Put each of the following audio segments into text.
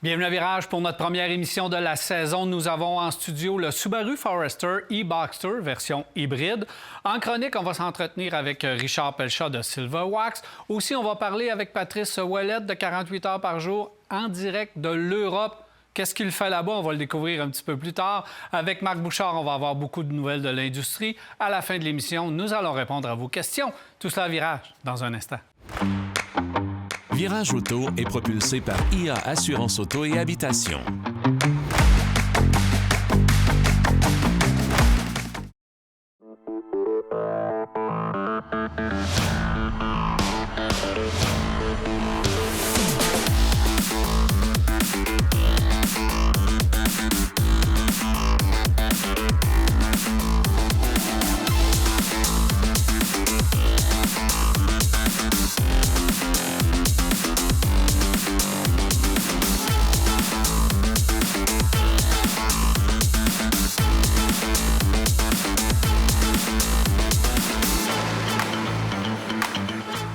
Bienvenue à Virage pour notre première émission de la saison. Nous avons en studio le Subaru Forester e-Boxster version hybride. En chronique, on va s'entretenir avec Richard Pelchat de Silverwax. Aussi, on va parler avec Patrice Ouellette de 48 heures par jour en direct de l'Europe. Qu'est-ce qu'il fait là-bas? On va le découvrir un petit peu plus tard. Avec Marc Bouchard, on va avoir beaucoup de nouvelles de l'industrie. À la fin de l'émission, nous allons répondre à vos questions. Tout cela à Virage dans un instant. Virage Auto est propulsé par IA Assurance Auto et Habitation.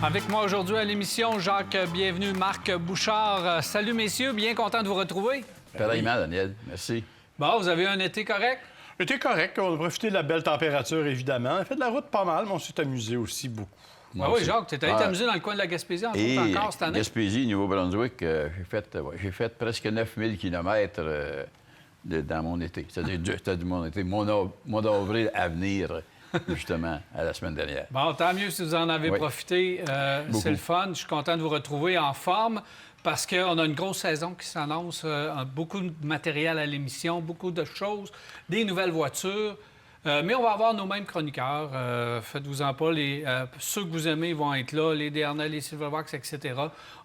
Avec moi aujourd'hui à l'émission, Jacques, bienvenue, Marc Bouchard. Salut messieurs, bien content de vous retrouver. Pareillement, Daniel. Merci. Bon, vous avez eu un été correct? Été correct. On a profité de la belle température, évidemment. On a fait de la route pas mal, mais on s'est amusé aussi beaucoup. Ah oui, Jacques, tu es allé t'amuser dans le coin de la Gaspésie encore cette année? Gaspésie, Nouveau-Brunswick, j'ai fait presque 9000 km dans mon été. C'est-à-dire mon été, mois d'avril à venir, justement, à la semaine dernière. Bon, tant mieux si vous en avez profité. C'est le fun. Je suis content de vous retrouver en forme parce qu'on a une grosse saison qui s'annonce. Beaucoup de matériel à l'émission, beaucoup de choses, des nouvelles voitures. Mais on va avoir nos mêmes chroniqueurs. Faites-vous-en pas. Ceux que vous aimez vont être là, les Dernay, les Silverwax, etc.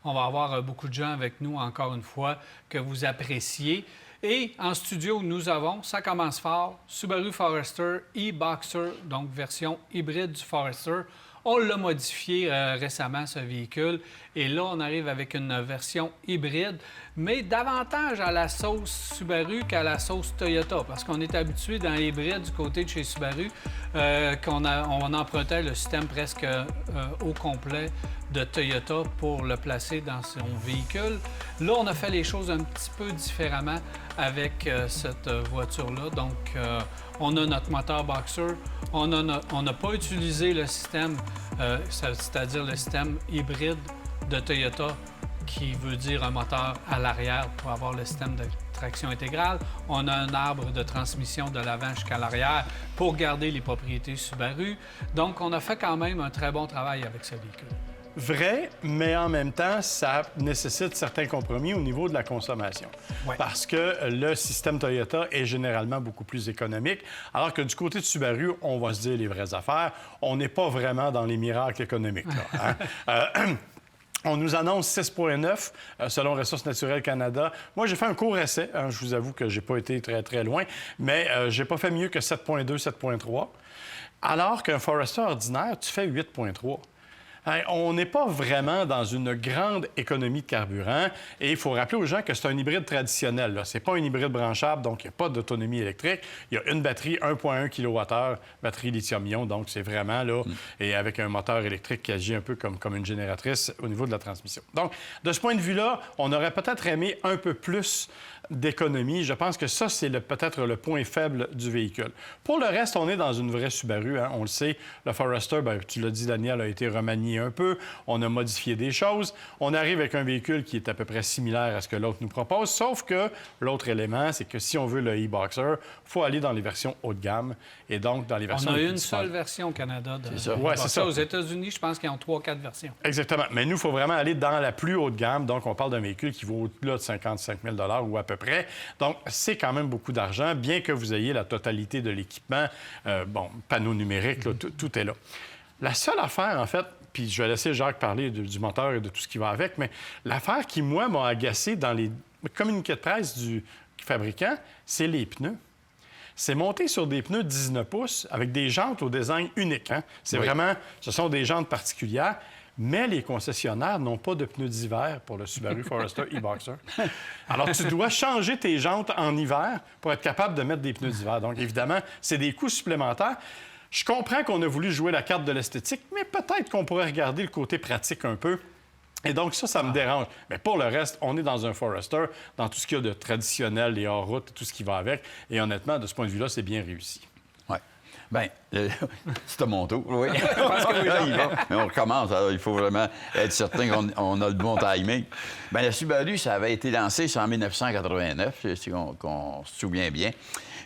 On va avoir beaucoup de gens avec nous, encore une fois, que vous appréciez. Et en studio, nous avons, ça commence fort, Subaru Forester e-Boxster, donc version hybride du Forester. On l'a modifié récemment, ce véhicule. Et là, on arrive avec une version hybride, mais davantage à la sauce Subaru qu'à la sauce Toyota, parce qu'on est habitué dans l'hybride du côté de chez Subaru qu'on empruntait le système presque au complet de Toyota pour le placer dans son véhicule. Là, on a fait les choses un petit peu différemment avec cette voiture-là. Donc, on a notre moteur Boxer. On n'a pas utilisé le système, c'est-à-dire le système hybride de Toyota, qui veut dire un moteur à l'arrière pour avoir le système de traction intégrale. On a un arbre de transmission de l'avant jusqu'à l'arrière pour garder les propriétés Subaru. Donc, on a fait quand même un très bon travail avec ce véhicule. Vrai, mais en même temps, ça nécessite certains compromis au niveau de la consommation. Ouais. Parce que le système Toyota est généralement beaucoup plus économique, alors que du côté de Subaru, on va se dire les vraies affaires, on n'est pas vraiment dans les miracles économiques, là, hein? On nous annonce 6,9 selon Ressources naturelles Canada. Moi, j'ai fait un court essai. Hein, je vous avoue que j'ai pas été très, très loin, mais j'ai pas fait mieux que 7,2, 7,3. Alors qu'un Forester ordinaire, tu fais 8,3. On n'est pas vraiment dans une grande économie de carburant. Et il faut rappeler aux gens que c'est un hybride traditionnel. Ce n'est pas un hybride branchable, donc il n'y a pas d'autonomie électrique. Il y a une batterie 1,1 kWh, batterie lithium-ion. Donc, c'est vraiment là, et avec un moteur électrique qui agit un peu comme une génératrice au niveau de la transmission. Donc, de ce point de vue-là, on aurait peut-être aimé un peu plus d'économie. Je pense que ça, c'est peut-être le point faible du véhicule. Pour le reste, on est dans une vraie Subaru. Hein? On le sait, le Forester, bien, tu l'as dit, Daniel, a été remanié un peu. On a modifié des choses. On arrive avec un véhicule qui est à peu près similaire à ce que l'autre nous propose, sauf que l'autre élément, c'est que si on veut le e-Boxer, il faut aller dans les versions haut de gamme et donc dans les versions... On a une seule version au Canada de c'est ça. Ouais, c'est ça. Aux États-Unis, je pense qu'ils ont 3-4 versions. Exactement. Mais nous, il faut vraiment aller dans la plus haute gamme. Donc, on parle d'un véhicule qui vaut au-delà de 55 000 ou à peu près. Donc, c'est quand même beaucoup d'argent, bien que vous ayez la totalité de l'équipement. Panneau numérique, là, tout est là. La seule affaire, en fait, puis je vais laisser Jacques parler du moteur et de tout ce qui va avec, mais l'affaire qui, moi, m'a agacé dans les communiqués de presse du fabricant, c'est les pneus. C'est monté sur des pneus 19 pouces avec des jantes au design unique. Hein? C'est vraiment... Ce sont des jantes particulières. Mais les concessionnaires n'ont pas de pneus d'hiver pour le Subaru Forester e-Boxster. Alors, tu dois changer tes jantes en hiver pour être capable de mettre des pneus d'hiver. Donc, évidemment, c'est des coûts supplémentaires. Je comprends qu'on a voulu jouer la carte de l'esthétique, mais peut-être qu'on pourrait regarder le côté pratique un peu. Et donc, ça me dérange. Mais pour le reste, on est dans un Forester, dans tout ce qu'il y a de traditionnel, les hors-routes, tout ce qui va avec. Et honnêtement, de ce point de vue-là, c'est bien réussi. Oui. Bien, c'est à mon tour. Oui. Je pense que oui. Mais on recommence. Alors, il faut vraiment être certain qu'on a le bon timing. Bien, la Subaru, ça avait été lancé en 1989, si on se souvient bien.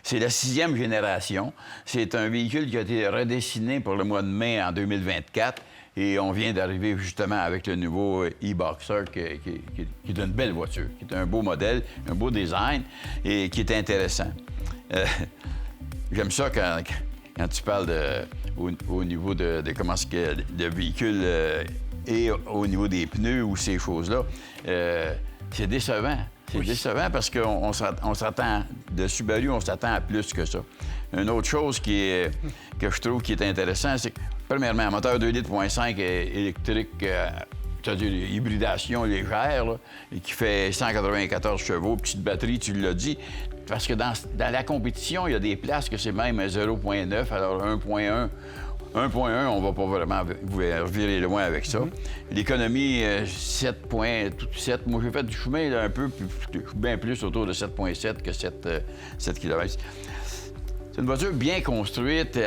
C'est la 6e génération. C'est un véhicule qui a été redessiné pour le mois de mai en 2024. Et on vient d'arriver justement avec le nouveau e-Boxer, qui est une belle voiture, qui est un beau modèle, un beau design et qui est intéressant. J'aime ça quand tu parles au niveau de comment ce que le véhicule est au niveau des pneus ou ces choses-là. C'est décevant. C'est décevant parce qu'on s'attend, de Subaru, on s'attend à plus que ça. Une autre chose que je trouve qui est intéressant, c'est que, premièrement, un moteur 2,5 litres électrique, c'est-à-dire hybridation légère, là, et qui fait 194 chevaux, petite batterie, tu l'as dit. Parce que dans la compétition, il y a des places que c'est même 0,9, alors 1,1. 1,1, on va pas vraiment virer loin avec ça. L'économie, 7,7. Moi, j'ai fait du chemin là, un peu bien plus autour de 7,7 que 7 km. C'est une voiture bien construite,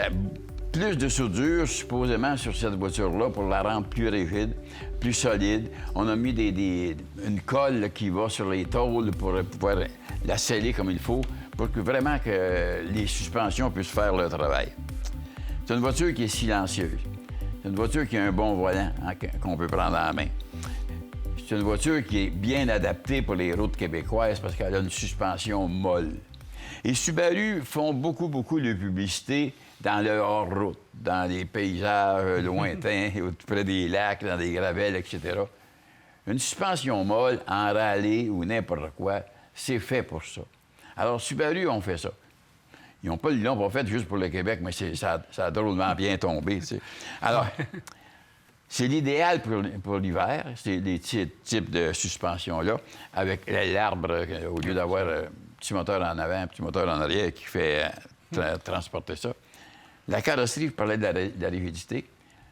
plus de soudure supposément sur cette voiture-là pour la rendre plus rigide, plus solide. On a mis une colle là, qui va sur les tôles pour pouvoir la sceller comme il faut pour que vraiment que les suspensions puissent faire leur travail. C'est une voiture qui est silencieuse. C'est une voiture qui a un bon volant qu'on peut prendre en main. C'est une voiture qui est bien adaptée pour les routes québécoises parce qu'elle a une suspension molle. Et Subaru font beaucoup de publicité dans le hors-route, dans les paysages lointains, près des lacs, dans des gravels, etc. Une suspension molle en rallye ou n'importe quoi, c'est fait pour ça. Alors, Subaru ont fait ça. Ils n'ont pas fait juste pour le Québec, mais ça a drôlement bien tombé, tu sais. Alors, c'est l'idéal pour l'hiver, c'est les types de suspension-là, avec l'arbre, au lieu d'avoir un petit moteur en avant, un petit moteur en arrière qui fait transporter ça. La carrosserie, je parlais de la rigidité.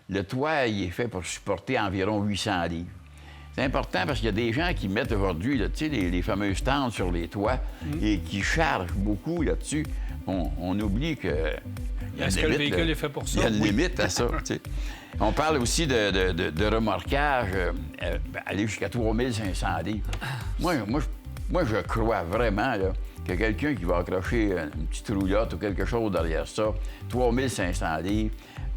Le toit, il est fait pour supporter environ 800 livres. C'est important parce qu'il y a des gens qui mettent aujourd'hui, tu sais, les fameuses tentes sur les toits et qui chargent beaucoup là-dessus. On oublie que... Est-ce que le véhicule est fait pour ça? Il y a une limite à ça, tu sais. On parle aussi de remorquage, aller jusqu'à 3500 livres. Moi, je crois vraiment là, que quelqu'un qui va accrocher une petite roulotte ou quelque chose derrière ça, 3500 livres,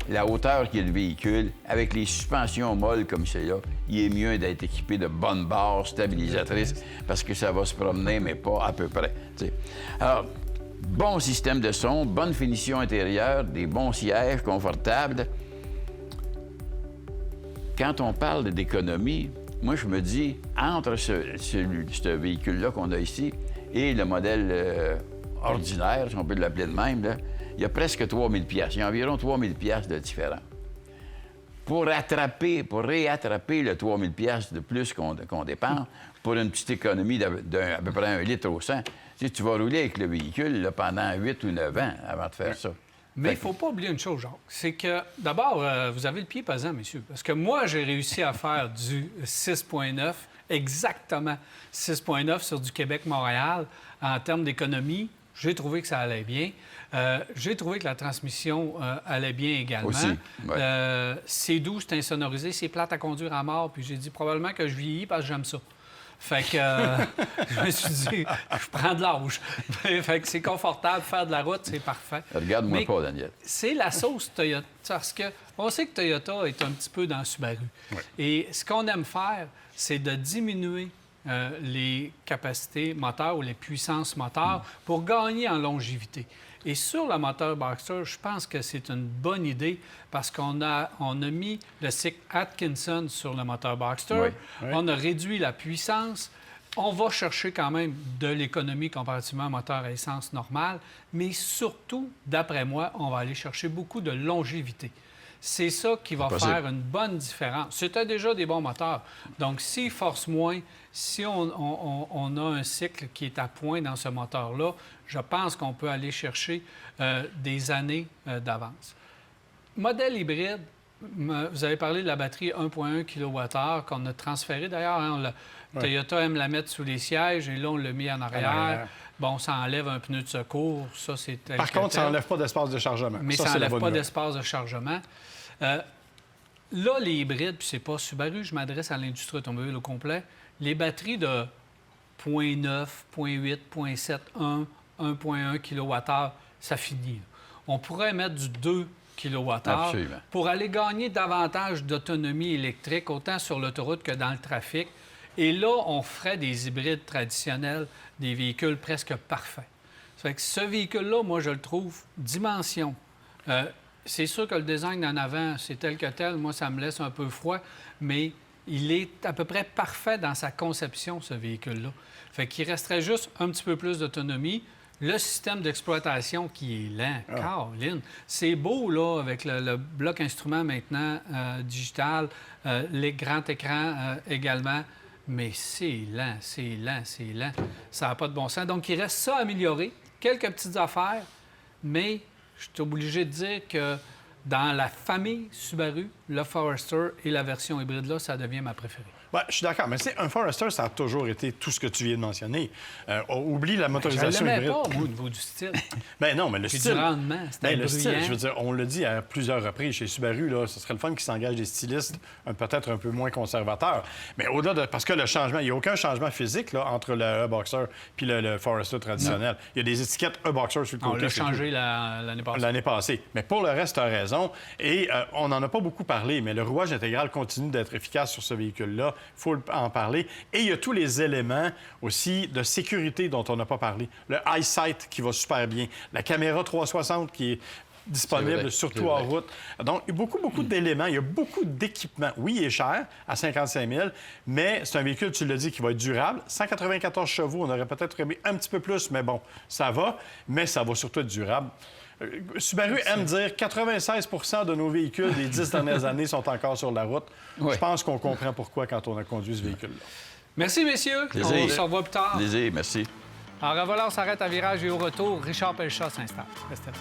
la hauteur qu'il y a le véhicule, avec les suspensions molles comme celle-là, il est mieux d'être équipé de bonnes barres stabilisatrices parce que ça va se promener, mais pas à peu près, tu sais. Alors, bon système de son, bonne finition intérieure, des bons sièges confortables. Quand on parle d'économie, moi, je me dis, entre ce véhicule-là qu'on a ici et le modèle ordinaire, si on peut l'appeler de même, là, il y a presque 3000 $. Il y a environ 3000 $ de différence. Pour réattraper le 3000 $ de plus qu'on dépense, pour une petite économie d'à peu près 1 litre au 100, tu vas rouler avec le véhicule là, pendant 8 ou 9 ans avant de faire ça. Mais il ne faut pas oublier une chose, Jacques, c'est que, d'abord, vous avez le pied pesant, messieurs, parce que moi, j'ai réussi à faire du 6,9, exactement 6,9 sur du Québec-Montréal en termes d'économie. J'ai trouvé que ça allait bien. J'ai trouvé que la transmission allait bien également. Aussi, ouais. C'est doux, c'est insonorisé, c'est plate à conduire à mort, puis j'ai dit probablement que je vieillis parce que j'aime ça. Fait que je me suis dit, je prends de l'âge. Fait que c'est confortable, faire de la route, c'est parfait. Regarde-moi pas, Daniel. C'est la sauce Toyota, parce qu'on sait que Toyota est un petit peu dans Subaru. Oui. Et ce qu'on aime faire, c'est de diminuer les capacités moteurs ou les puissances moteurs pour gagner en longévité. Et sur le moteur Boxster, je pense que c'est une bonne idée parce qu'on a mis le cycle Atkinson sur le moteur Boxster. Oui, oui. On a réduit la puissance. On va chercher quand même de l'économie comparativement à un moteur à essence normal. Mais surtout, d'après moi, on va aller chercher beaucoup de longévité. C'est ça qui va faire une bonne différence. C'était déjà des bons moteurs. Donc, s'ils forcent moins, si on a un cycle qui est à point dans ce moteur-là, je pense qu'on peut aller chercher des années d'avance. Modèle hybride, Vous avez parlé de la batterie 1,1 kWh qu'on a transférée. D'ailleurs, hein, Toyota aime la mettre sous les sièges et là, on l'a mis en arrière. Bon, ça enlève un pneu de secours. Ça, c'est Par contre, ça n'enlève pas d'espace de chargement. Mais ça n'enlève pas d'espace de chargement. Là, les hybrides, puis c'est pas Subaru, je m'adresse à l'industrie automobile au complet, les batteries de 0,9, 0,8, 0,7, 1, 1,1 kWh, ça finit. On pourrait mettre du 2 kWh pour aller gagner davantage d'autonomie électrique, autant sur l'autoroute que dans le trafic. Et là, on ferait des hybrides traditionnels, des véhicules presque parfaits. Ça fait que ce véhicule-là, moi, je le trouve dimension. C'est sûr que le design en avant, c'est tel que tel. Moi, ça me laisse un peu froid, mais il est à peu près parfait dans sa conception, ce véhicule-là. Fait qu'il resterait juste un petit peu plus d'autonomie. Le système d'exploitation qui est lent, Caroline, c'est beau, là, avec le bloc instrument maintenant digital, les grands écrans également, mais c'est lent, c'est lent, c'est lent. Ça n'a pas de bon sens. Donc, il reste ça à améliorer. Quelques petites affaires, mais je suis obligé de dire que dans la famille Subaru, le Forester et la version hybride, là, ça devient ma préférée. Ouais, je suis d'accord, mais un Forester, ça a toujours été tout ce que tu viens de mentionner. Oublie la motorisation hybride. Je ne l'aimais pas, moi, au niveau du style. Bien non, mais le style... du rendement, c'était le style, bruyant. je veux dire, on l'a dit à plusieurs reprises chez Subaru, là, ce serait le fun qu'ils s'engagent des stylistes peut-être un peu moins conservateurs. Mais au-delà de... Parce que le changement, il n'y a aucun changement physique là, entre le E-Boxer puis le Forester traditionnel. Non. Il y a des étiquettes E-Boxer sur le côté. On l'a changé l'année passée. L'année passée. Mais pour le reste, tu as raison. Et on n'en a pas beaucoup parlé, mais le rouage intégral continue d'être efficace sur ce véhicule-là. Il faut en parler. Et il y a tous les éléments aussi de sécurité dont on n'a pas parlé. Le EyeSight qui va super bien. La caméra 360 qui est disponible, surtout en route. Donc, il y a beaucoup d'éléments. Il y a beaucoup d'équipements. Oui, il est cher, à 55 000, mais c'est un véhicule, tu l'as dit, qui va être durable. 194 chevaux, on aurait peut-être aimé un petit peu plus, mais bon, ça va. Mais ça va surtout être durable. Subaru aime dire 96 de nos véhicules des 10 dernières années sont encore sur la route. Oui. Je pense qu'on comprend pourquoi quand on a conduit ce véhicule-là. Merci, messieurs. Plaisir. On se revoit plus tard. Plaisir, merci. Alors voilà, on s'arrête à virage et au retour, Richard Pelchat s'installe. Restez là.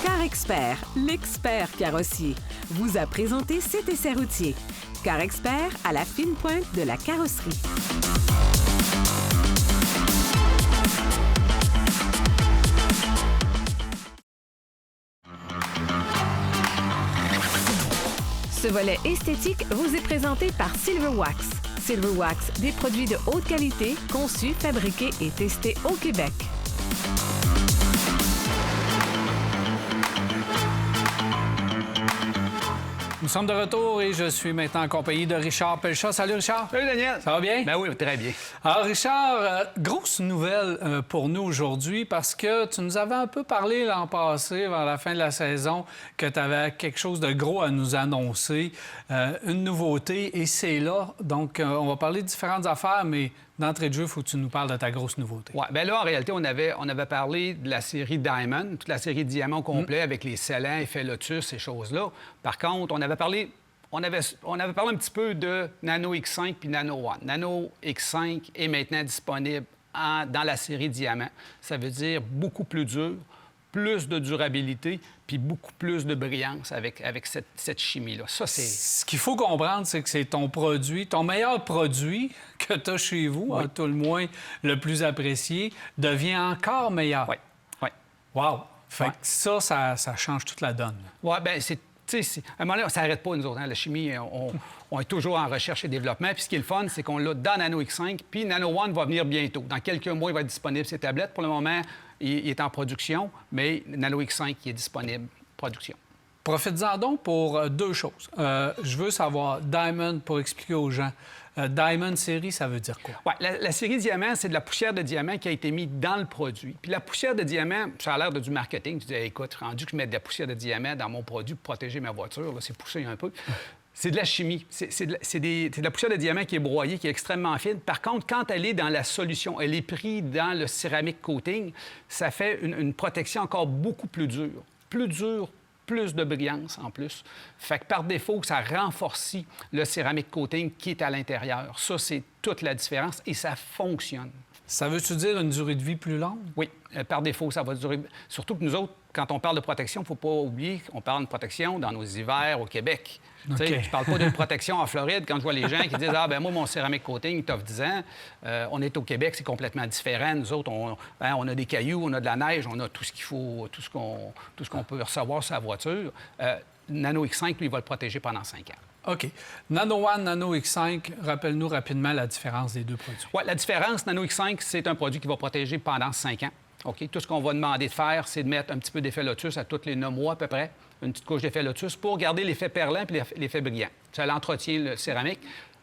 Car Expert, l'expert carrossier, vous a présenté cet essai routier. Car Expert à la fine pointe de la carrosserie. Ce volet esthétique vous est présenté par Silverwax. Silverwax, des produits de haute qualité, conçus, fabriqués et testés au Québec. Nous sommes de retour et je suis maintenant en compagnie de Richard Pelchat. Salut, Richard. Salut, Daniel. Ça va bien? Ben oui, très bien. Alors, Richard, grosse nouvelle pour nous aujourd'hui parce que tu nous avais un peu parlé l'an passé, vers la fin de la saison, que tu avais quelque chose de gros à nous annoncer, une nouveauté, et c'est là. Donc, on va parler de différentes affaires, mais d'entrée de jeu, il faut que tu nous parles de ta grosse nouveauté. Oui, bien là, en réalité, on avait parlé de la série Diamond, toute la série Diamant complet avec les scellants, effets Lotus, ces choses-là. Par contre, on avait parlé un petit peu de Nano X5 puis Nano One. Nano X5 est maintenant disponible dans la série Diamant. Ça veut dire beaucoup plus dur, plus de durabilité, puis beaucoup plus de brillance avec cette chimie-là. Ça, c'est... Ce qu'il faut comprendre, c'est que c'est ton produit, ton meilleur produit que tu as chez vous, oui. À tout le moins le plus apprécié, devient encore meilleur. Oui, oui. Wow! Fait que ça change toute la donne. Oui, bien, à un moment donné, ça n'arrête pas, nous autres. Hein? La chimie, on est toujours en recherche et développement. Puis ce qui est le fun, c'est qu'on l'a dans Nano X5, puis Nano One va venir bientôt. Dans quelques mois, il va être disponible, ces tablettes. Pour le moment, il est en production, mais Nano X5 il est disponible, production. Profites-en donc pour deux choses. Je veux savoir, Diamond, pour expliquer aux gens, Diamond série, ça veut dire quoi? Oui, la série Diamant, c'est de la poussière de diamant qui a été mise dans le produit. Puis la poussière de diamant, ça a l'air de du marketing. Tu dis, écoute, rendu que je mets de la poussière de diamant dans mon produit pour protéger ma voiture, là, c'est poussé un peu. C'est de la chimie. C'est de la poussière de diamant qui est broyée, qui est extrêmement fine. Par contre, quand elle est dans la solution, elle est prise dans le céramique coating, ça fait une protection encore beaucoup plus dure. Plus dure, plus de brillance en plus. Fait que par défaut, ça renforce le céramique coating qui est à l'intérieur. Ça, c'est toute la différence et ça fonctionne. Ça veut-tu dire une durée de vie plus longue? Oui. Par défaut, ça va durer. Surtout que nous autres, quand on parle de protection, il ne faut pas oublier qu'on parle de protection dans nos hivers au Québec. OK. Je ne parle pas d'une protection en Floride. Quand je vois les gens qui disent « Ah, ben moi, mon céramique coating, il t'offre 10 ans. On est au Québec, c'est complètement différent. Nous autres, on a des cailloux, on a de la neige, on a tout ce qu'il faut, tout ce qu'on peut recevoir sur la voiture. Nano X5, lui, il va le protéger pendant 5 ans. OK. Nano One, Nano X5, rappelle-nous rapidement la différence des deux produits. Oui, la différence, Nano X5, c'est un produit qui va protéger pendant 5 ans. OK? Tout ce qu'on va demander de faire, c'est de mettre un petit peu d'effet lotus à tous les 9 mois à peu près, une petite couche d'effet lotus pour garder l'effet perlant et l'effet brillant. Ça l'entretient, le céramique.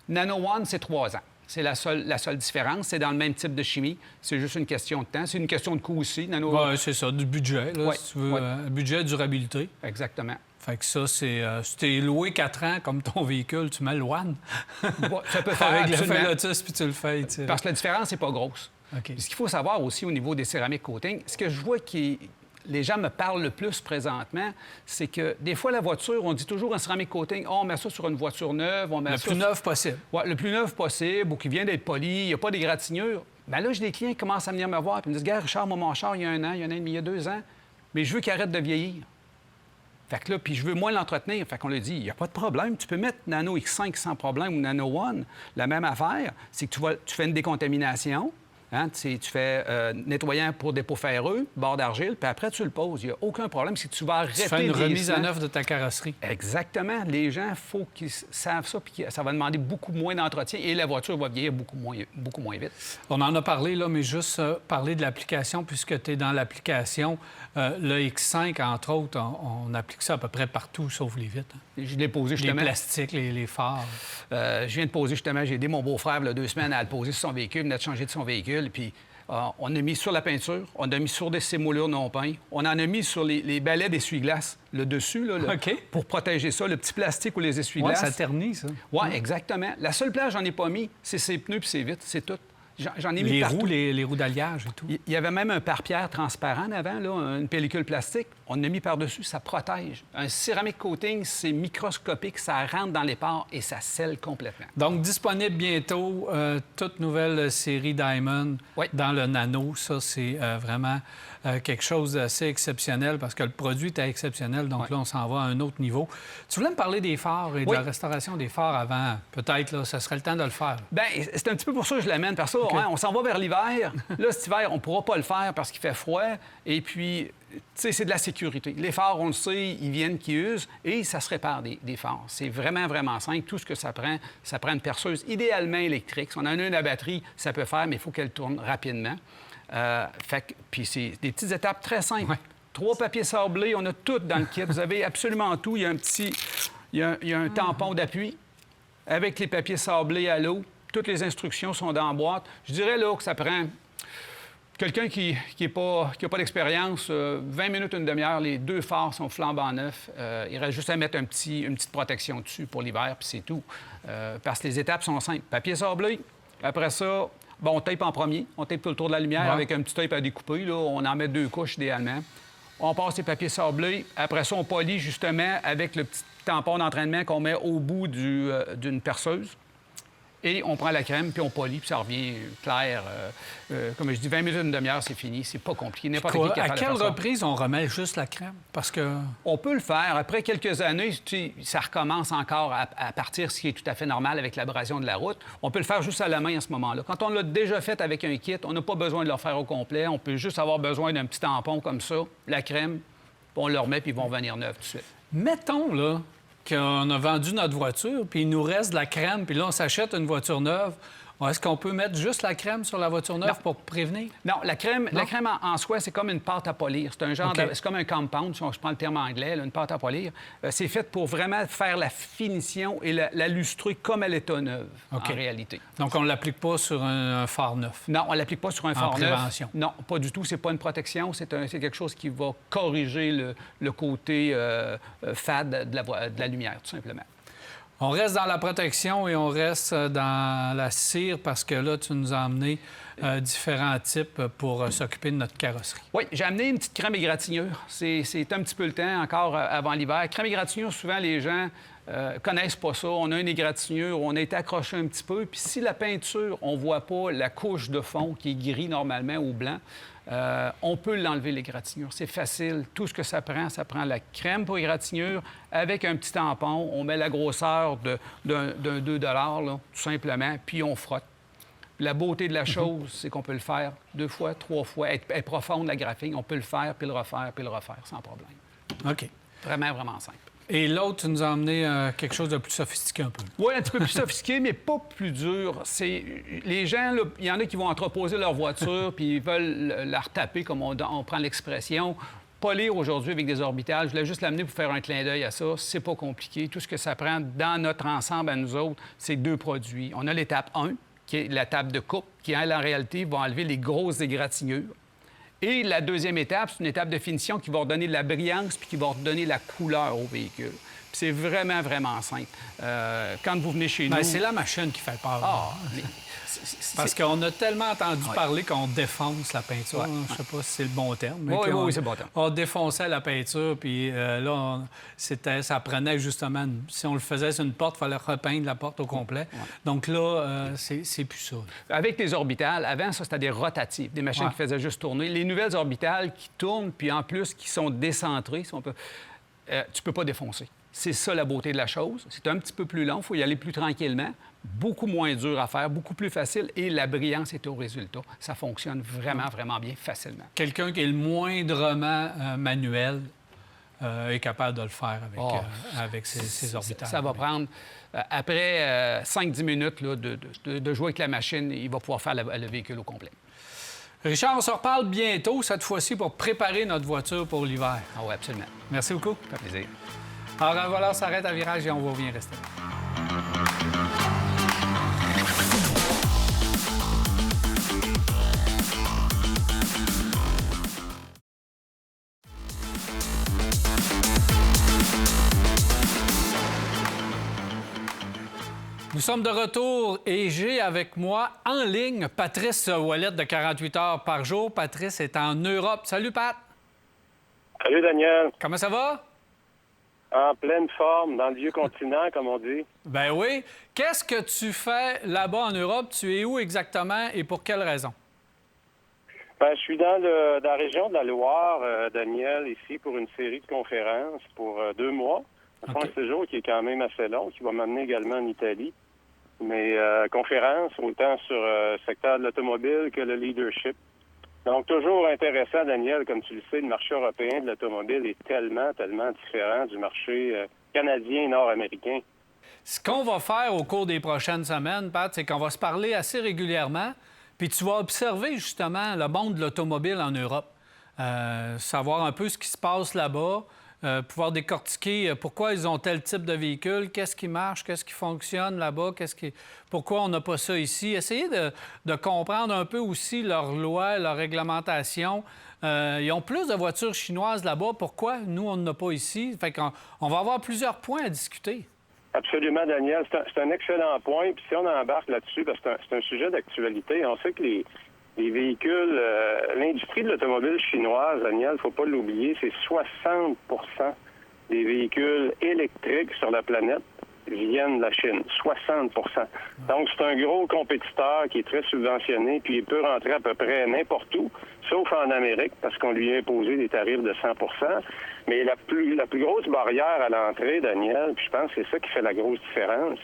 Nano One, c'est 3 ans. C'est la seule différence. C'est dans le même type de chimie. C'est juste une question de temps. C'est une question de coût aussi. Oui, c'est ça, du budget, là, Ouais, si tu veux. ouais. Budget, durabilité. Exactement. Fait que ça, c'est... si t'es loué 4 ans comme ton véhicule, tu mets le One. Bon, ça peut faire Avec absolument. l'effet Lotus, puis tu le fais. Tu sais. Parce que la différence n'est pas grosse. OK. Puis ce qu'il faut savoir aussi au niveau des céramiques coating, ce que je vois qui... Les gens me parlent le plus présentement, c'est que des fois, la voiture, on dit toujours un céramique coating, oh, on met ça sur une voiture neuve, on met Le ça... plus neuf possible. Ouais, le plus neuf possible, ou qui vient d'être poli, il n'y a pas d'égratignure. Bien là, j'ai des clients qui commencent à venir me voir et me disent, gars, Richard, moi, mon char, il y a 1 an, il y a 1 an et demi, il y a 2 ans, mais je veux qu'il arrête de vieillir. Fait que là, puis je veux moins l'entretenir. Fait qu'on lui dit, il n'y a pas de problème. Tu peux mettre Nano X5 sans problème ou Nano One. La même affaire, c'est que tu fais une décontamination. Hein, tu fais nettoyant pour dépôt ferreux, bord d'argile, puis après, tu le poses. Il n'y a aucun problème. C'est que tu vas arrêter Tu fais une le remise à vieillissement. neuf de ta carrosserie. Exactement. Les gens, il faut qu'ils savent ça, puis ça va demander beaucoup moins d'entretien et la voiture va vieillir beaucoup moins vite. On en a parlé, là, mais juste parler de l'application, puisque tu es dans l'application. Le X5, entre autres, on applique ça à peu près partout, sauf les vitres. Hein. Je l'ai posé Les justement. plastiques, les phares. Je viens de poser justement, j'ai aidé mon beau-frère, il y a 2 semaines, à le poser sur son véhicule, il venait de changer de son véhicule, puis on a mis sur la peinture, on a mis sur des sémoulures non peints, on en a mis sur les balais d'essuie-glace, le dessus, là, OK. pour protéger ça, le petit plastique ou les Oui, essuie-glaces. ça ternit, ça. Oui, exactement. La seule place j'en ai pas mis, c'est ses pneus puis ses vitres, c'est tout. J'en ai mis Les partout. roues, les roues d'alliage et tout. Il y avait même un pare-pierre transparent en avant, là, une pellicule plastique. On l'a mis par-dessus, ça protège. Un céramique coating, c'est microscopique, ça rentre dans les pores et ça scelle complètement. Donc, disponible bientôt, toute nouvelle série Diamond Oui. dans le nano. Ça, c'est vraiment quelque chose d'assez exceptionnel parce que le produit était exceptionnel. Donc là, on s'en va à un autre niveau. Tu voulais me parler des phares et de Oui. la restauration des phares avant. Peut-être, là, ça serait le temps de le faire. Bien, c'est un petit peu pour ça que je l'amène. Parce que hein, on s'en va vers l'hiver. Là, cet hiver, on ne pourra pas le faire parce qu'il fait froid. Et puis, tu sais, c'est de la sécurité. Les phares, on le sait, ils viennent, qui usent, et ça se répare des phares. C'est vraiment, vraiment simple. Tout ce que ça prend une perceuse idéalement électrique. Si on en a une à batterie, ça peut faire, mais il faut qu'elle tourne rapidement. Puis c'est des petites étapes très simples. Ouais. 3 papiers sablés, on a tout dans le kit. Vous avez absolument tout. Il y a un petit... Il y a un tampon d'appui avec les papiers sablés à l'eau. Toutes les instructions sont dans la boîte. Je dirais là que ça prend quelqu'un qui n'a pas d'expérience, 20 minutes, une demi-heure, les 2 phares sont flambant neufs. Il reste juste à mettre une petite protection dessus pour l'hiver, puis c'est tout. Parce que les étapes sont simples. Papier sablé, après ça, bon, on tape en premier. On tape tout le tour de la lumière Ouais. avec un petit tape à découper. Là. On en met 2 couches idéalement. On passe les papiers sablés. Après ça, on polit justement avec le petit tampon d'entraînement qu'on met au bout d'une perceuse. Et on prend la crème, puis on polit, puis ça revient clair. Comme je dis, 20 minutes, une demi-heure, c'est fini. C'est pas compliqué. N'importe qui est À capable de quelle faire ça. reprise on remet juste la crème? Parce que... On peut le faire. Après quelques années, tu sais, ça recommence encore à partir, ce qui est tout à fait normal avec l'abrasion de la route. On peut le faire juste à la main à ce moment-là. Quand on l'a déjà fait avec un kit, on n'a pas besoin de le faire au complet. On peut juste avoir besoin d'un petit tampon comme ça, la crème, puis on le remet, puis ils vont venir neufs tout de suite. Mettons, là, qu'on a vendu notre voiture, puis il nous reste de la crème, puis là, on s'achète une voiture neuve. Est-ce qu'on peut mettre juste la crème sur la voiture neuve pour prévenir? Non, la crème en soi, c'est comme une pâte à polir. C'est un genre OK. c'est comme un compound, si je prends le terme anglais, là, une pâte à polir. C'est fait pour vraiment faire la finition et la lustrer comme elle est neuve, OK. en réalité. Donc, on ne l'applique pas sur un phare neuf. Non, on ne l'applique pas sur un phare neuf. prévention. Non, pas du tout. C'est pas une protection. C'est quelque chose qui va corriger le côté fade de la lumière, tout simplement. On reste dans la protection et on reste dans la cire parce que là, tu nous as amené différents types pour s'occuper de notre carrosserie. Oui, j'ai amené une petite crème égratignure. C'est un petit peu le temps encore avant l'hiver. Crème égratignure, souvent, les gens connaissent pas ça. On a une égratignure, on a été accroché un petit peu. Puis si la peinture, on voit pas la couche de fond qui est gris normalement ou blanc, On peut l'enlever, l'égratignure. C'est facile. Tout ce que ça prend la crème pour égratignure avec un petit tampon. On met la grosseur d'un 2 là, tout simplement, puis on frotte. La beauté de la chose, c'est qu'on peut le faire 2 fois, 3 fois. Elle est profonde, la graphine. On peut le faire, puis le refaire, sans problème. OK. Vraiment, vraiment simple. Et l'autre, tu nous as amené quelque chose de plus sophistiqué un peu. Oui, un petit peu plus sophistiqué, mais pas plus dur. Les gens, il y en a qui vont entreposer leur voiture puis ils veulent la retaper, comme on prend l'expression. Polir aujourd'hui avec des orbitales. Je voulais juste l'amener pour faire un clin d'œil à ça. C'est pas compliqué. Tout ce que ça prend dans notre ensemble à nous autres, c'est 2 produits. On a l'étape 1, qui est la table de coupe, qui, elle, en réalité, va enlever les grosses égratignures. Et la deuxième étape, c'est une étape de finition qui va redonner de la brillance puis qui va redonner la couleur au véhicule. Puis c'est vraiment, vraiment simple. Quand vous venez chez nous... C'est la machine qui fait peur. Ah, Parce qu'on a tellement entendu parler qu'on défonce la peinture. Ouais. Je sais pas si c'est le bon terme. Mais Oui, c'est le bon terme. On défonçait la peinture, puis là, ça prenait justement... Si on le faisait sur une porte, il fallait repeindre la porte au complet. Ouais. Donc là, c'est plus ça. Avec les orbitales, avant, ça, c'était des rotatives, des machines qui faisaient juste tourner. Les nouvelles orbitales qui tournent, puis en plus, qui sont décentrées, si on peut... tu peux pas défoncer. C'est ça la beauté de la chose. C'est un petit peu plus long, il faut y aller plus tranquillement, beaucoup moins dur à faire, beaucoup plus facile, et la brillance est au résultat. Ça fonctionne vraiment, vraiment bien, facilement. Quelqu'un qui est le moindrement manuel est capable de le faire avec ses orbitales. Ça va prendre, après 5-10 minutes là, de jouer avec la machine, il va pouvoir faire le véhicule au complet. Richard, on se reparle bientôt, cette fois-ci, pour préparer notre voiture pour l'hiver. Ah oui, absolument. Merci beaucoup. Ça fait plaisir. Alors, voilà, on s'arrête à virage et on va bien rester là. Nous sommes de retour et j'ai avec moi en ligne Patrice Ouellet de 48 heures par jour. Patrice est en Europe. Salut, Pat. Salut, Daniel. Comment ça va? En pleine forme, dans le vieux continent, comme on dit. Ben oui. Qu'est-ce que tu fais là-bas en Europe? Tu es où exactement et pour quelle raison? Ben, je suis dans la région de la Loire, Daniel, ici, pour une série de conférences pour 2 mois. Okay. Un séjour qui est quand même assez long, qui va m'amener également en Italie. Mais conférences, autant sur le secteur de l'automobile que le leadership. Donc, toujours intéressant, Daniel, comme tu le sais, le marché européen de l'automobile est tellement différent du marché canadien et nord-américain. Ce qu'on va faire au cours des prochaines semaines, Pat, c'est qu'on va se parler assez régulièrement, puis tu vas observer justement le monde de l'automobile en Europe, savoir un peu ce qui se passe là-bas, pouvoir décortiquer pourquoi ils ont tel type de véhicule, qu'est-ce qui marche, qu'est-ce qui fonctionne là-bas, pourquoi on n'a pas ça ici. Essayer de comprendre un peu aussi leurs lois, leurs réglementations. Ils ont plus de voitures chinoises là-bas. Pourquoi nous, on n'en a pas ici? Fait qu'on va avoir plusieurs points à discuter. Absolument, Daniel. C'est un excellent point. Puis si on embarque là-dessus, parce que c'est un sujet d'actualité, on sait que les véhicules, l'industrie de l'automobile chinoise, Daniel, il ne faut pas l'oublier, c'est 60 des véhicules électriques sur la planète viennent de la Chine. 60 Donc, c'est un gros compétiteur qui est très subventionné, puis il peut rentrer à peu près n'importe où, sauf en Amérique, parce qu'on lui a imposé des tarifs de 100 Mais la plus grosse barrière à l'entrée, Daniel, puis je pense que c'est ça qui fait la grosse différence,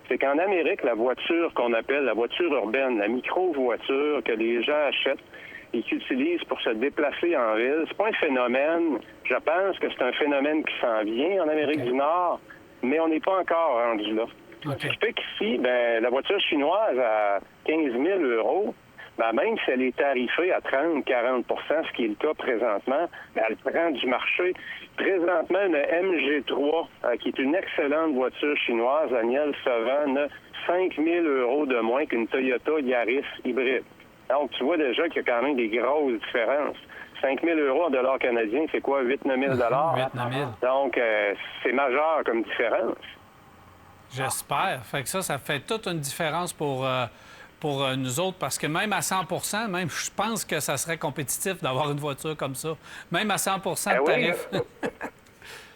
c'est qu'en Amérique, la voiture qu'on appelle la voiture urbaine, la micro-voiture que les gens achètent et qu'ils utilisent pour se déplacer en ville, c'est pas un phénomène, je pense que c'est un phénomène qui s'en vient en Amérique du Nord, mais on n'est pas encore rendu là. Ce qui fait qu'ici, la voiture chinoise à 15 000 €, même si elle est tarifée à 30-40 ce qui est le cas présentement, elle prend du marché. Présentement, une MG3, qui est une excellente voiture chinoise, Daniel, se vend 5 000 € de moins qu'une Toyota Yaris hybride. Donc, tu vois déjà qu'il y a quand même des grosses différences. 5 000 € en dollars canadiens, c'est quoi? 8-9 000 $? 8-9 000. Donc, c'est majeur comme différence. J'espère. Fait que ça fait toute une différence pour nous autres, parce que même à 100 même je pense que ça serait compétitif d'avoir une voiture comme ça. Même à 100 de tarif.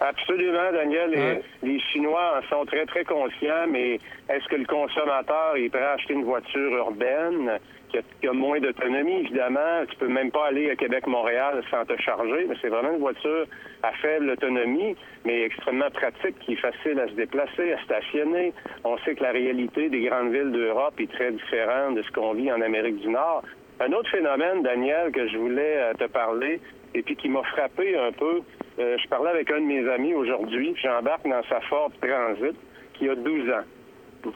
Absolument, Daniel. Les Chinois en sont très, très conscients, mais est-ce que le consommateur est prêt à acheter une voiture urbaine qui a moins d'autonomie, évidemment? Tu peux même pas aller à Québec-Montréal sans te charger, mais c'est vraiment une voiture à faible autonomie, mais extrêmement pratique, qui est facile à se déplacer, à stationner. On sait que la réalité des grandes villes d'Europe est très différente de ce qu'on vit en Amérique du Nord. Un autre phénomène, Daniel, que je voulais te parler, et puis qui m'a frappé un peu, je parlais avec un de mes amis aujourd'hui, j'embarque dans sa Ford Transit, qui a 12 ans.